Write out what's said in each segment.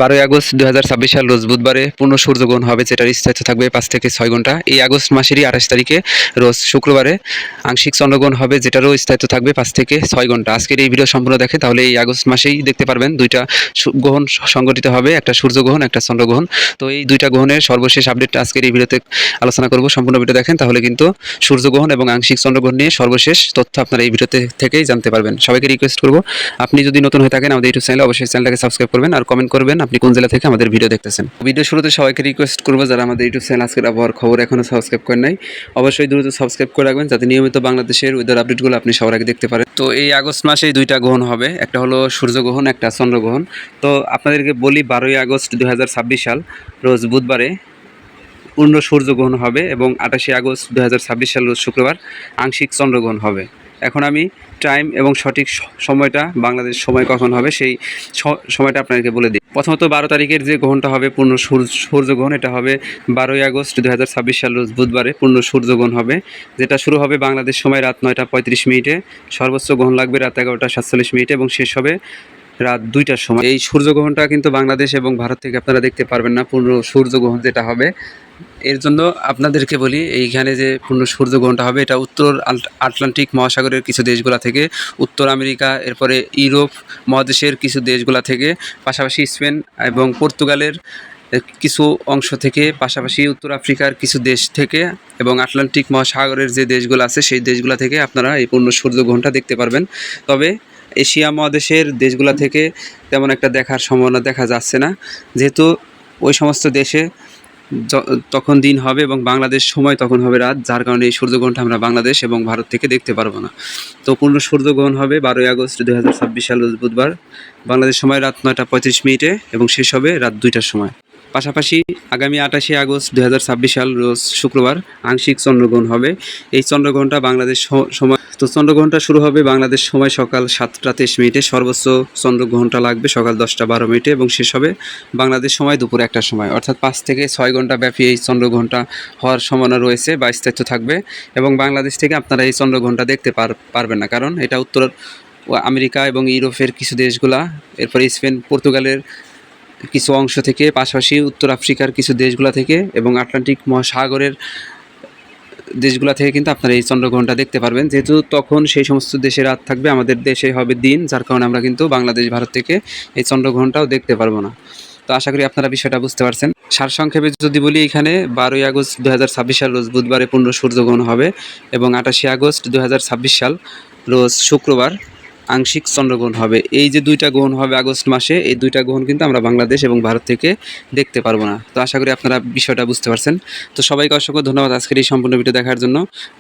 12ই August 2026 সাল রোজ বুধবারে পূর্ণ সূর্যগ্রহণ হবে, যেটার স্থায়িত্ব থাকবে 5 থেকে 6 ঘন্টা। এই আগস্ট মাসেরই 28 তারিখে রোজ শুক্রবারে আংশিক চন্দ্রগ্রহণ হবে, যেটারও স্থায়িত্ব থাকবে 5 থেকে 6 ঘন্টা। আজকের এই ভিডিও সম্পূর্ণ দেখে তাহলে এই আগস্ট মাসেই দেখতে পারবেন দুইটা গ্রহণ সংঘটিত হবে, একটা সূর্যগ্রহণ, একটা চন্দ্রগ্রহণ। তো এই দুইটা গ্রহণের সর্বশেষ আপডেট আজকের এই ভিডিওতে আলোচনা করব। সম্পূর্ণ ভিডিও দেখেন তাহলে কিন্তু সূর্যগ্রহণ এবং আংশিক চন্দ্রগ্রহণ নিয়ে সর্বশেষ তথ্য আপনারা এই ভিডিওতে থেকেই জানতে পারবেন। সবাইকে রিকোয়েস্ট করব, আপনি যদি নতুন হয়ে থাকেন আমাদের ইউটিউব চ্যানেলে অবশ্যই চ্যানেলটাকে সাবস্ক্রাইব করবেন আর কমেন্ট করবেন আপনি কোন জেলা থেকে আমাদের ভিডিও দেখতেছেন। ভিডিও শুরুতে সবাইকে রিকোয়েস্ট করবো, যারা আমাদের ইউটিউব চ্যানেল আজকের আবহাওয়ার খবর এখনও সাবস্ক্রাইব করেন নাই, অবশ্যই দ্রুত সাবস্ক্রাইব করে রাখবেন যাতে নিয়মিত বাংলাদেশের ওয়েদার আপডেটগুলো আপনি সবার আগে দেখতে পারেন। তো এই আগস্ট মাসেই দুইটা গ্রহণ হবে, একটা হলো সূর্যগ্রহণ, একটা চন্দ্রগ্রহণ। তো আপনাদেরকে বলি 12ই আগস্ট 2026 সাল রোজ বুধবারে পূর্ণ সূর্যগ্রহণ হবে এবং 28 আগস্ট 2026 সাল রোজ শুক্রবার আংশিক চন্দ্রগ্রহণ হবে। এখন আমি টাইম এবং সঠিক সময়টা বাংলাদেশ সময় কখন হবে সেই সময়টা আপনাদেরকে বলে দিই। প্রথমত 12 তারিখের যে গ্রহণটা হবে পূর্ণ সূর্যগ্রহণ, এটা হবে 12ই আগস্ট 2026 সাল রোজ বুধবারে পূর্ণ সূর্যগ্রহণ হবে, যেটা শুরু হবে বাংলাদেশ সময় রাত 9টা 35 মিনিটে, সর্বোচ্চ গ্রহণ লাগবে রাত 11টা 47 মিনিটে এবং শেষ হবে রাত 2টার সময়। এই সূর্যগ্রহণটা কিন্তু বাংলাদেশ এবং ভারত থেকে আপনারা দেখতে পারবেন না, পূর্ণ সূর্যগ্রহণ যেটা হবে। এর জন্য আপনাদেরকে বলি, এইখানে যে পূর্ণ সূর্যগ্রহণটা হবে এটা উত্তর আটলান্টিক মহাসাগরের কিছু দেশগুলা থেকে, উত্তর আমেরিকা, এরপরে ইউরোপ মহাদেশের কিছু দেশগুলা থেকে, পাশাপাশি স্পেন এবং পর্তুগালের কিছু অংশ থেকে, পাশাপাশি উত্তর আফ্রিকার কিছু দেশ থেকে এবং আটলান্টিক মহাসাগরের যে দেশগুলো আছে সেই দেশগুলো থেকে আপনারা এই পূর্ণ সূর্যগ্রহণটা দেখতে পারবেন। তবে এশিয়া মহাদেশের দেশগুলো থেকে তেমন একটা দেখার সম্ভাবনা দেখা যাচ্ছে না, যেহেতু ওই সমস্ত দেশে তখন দিন হবে এবং বাংলাদেশ সময় তখন হবে রাত, যার কারণে এই সূর্যগ্রহণটা আমরা বাংলাদেশ এবং ভারত থেকে দেখতে পারবো না। তো পূর্ণ সূর্যগ্রহণ হবে 12ই আগস্ট 2026 সাল রোজ বুধবার, বাংলাদেশ সময় রাত 9টা 35 মিনিটে এবং শেষ হবে রাত 2টার সময়। পাশাপাশি আগামী 28 আগস্ট 2026 সাল রোজ শুক্রবার আংশিক চন্দ্রগ্রহণ হবে। এই চন্দ্রগ্রহণটা বাংলাদেশ সময়, তো চন্দ্রগ্রহণটা শুরু হবে বাংলাদেশ সময় সকাল 7টা 23 মিনিটে, সর্বোচ্চ চন্দ্রগ্রহণটা লাগবে সকাল 10টা 12 মিনিটে এবং শেষ হবে বাংলাদেশ সময় দুপুর 1টার সময়। অর্থাৎ 5 থেকে 6 ঘন্টা ব্যাপী এই চন্দ্রগ্রহণটা হওয়ার সম্ভাবনা রয়েছে বা স্থায়িত্ব থাকবে এবং বাংলাদেশ থেকে আপনারা এই চন্দ্রগ্রহণটা দেখতে পারবেন না, কারণ এটা উত্তর আমেরিকা এবং ইউরোপের কিছু দেশগুলা, এরপরে স্পেন পর্তুগালের কিছু অংশ থেকে, পাশাপাশি উত্তর আফ্রিকার কিছু দেশগুলো থেকে এবং আটলান্টিক মহাসাগরের দেশগুলো থেকে কিন্তু আপনারা এই চন্দ্রগ্রহণটা দেখতে পারবেন, যেহেতু তখন সেই সমস্ত দেশে রাত থাকবে, আমাদের দেশে হবে দিন, যার কারণে আমরা কিন্তু বাংলাদেশ ভারত থেকে এই চন্দ্রগ্রহণটাও দেখতে পারবো না। তো আশা করি আপনারা বিষয়টা বুঝতে পারছেন। সারসংক্ষেপে যদি বলি, এখানে 12ই আগস্ট 2026 সাল রোজ বুধবারে পূর্ণ সূর্যগ্রহণ হবে এবং 28 আগস্ট 2026 সাল রোজ শুক্রবার আংশিক চন্দ্রগ্রহণ হবে। এই যে দুইটা গ্রহণ হবে আগস্ট মাসে, এই দুইটা গ্রহণ কিন্তু আমরা বাংলাদেশ এবং ভারত থেকে দেখতে পারবো না। তো আশা করি আপনারা বিষয়টা বুঝতে পারছেন। তো সবাইকে অসংখ্য ধন্যবাদ আজকের এই সম্পূর্ণ ভিডিও দেখার জন্য।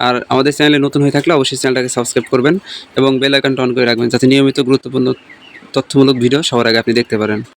আর আমাদের চ্যানেলে নতুন হয়ে থাকলে অবশ্যই চ্যানেলটাকে সাবস্ক্রাইব করবেন এবং বেল আইকনটা অন করে রাখবেন যাতে নিয়মিত গুরুত্বপূর্ণ তথ্যমূলক ভিডিও সবার আগে আপনি দেখতে পারেন।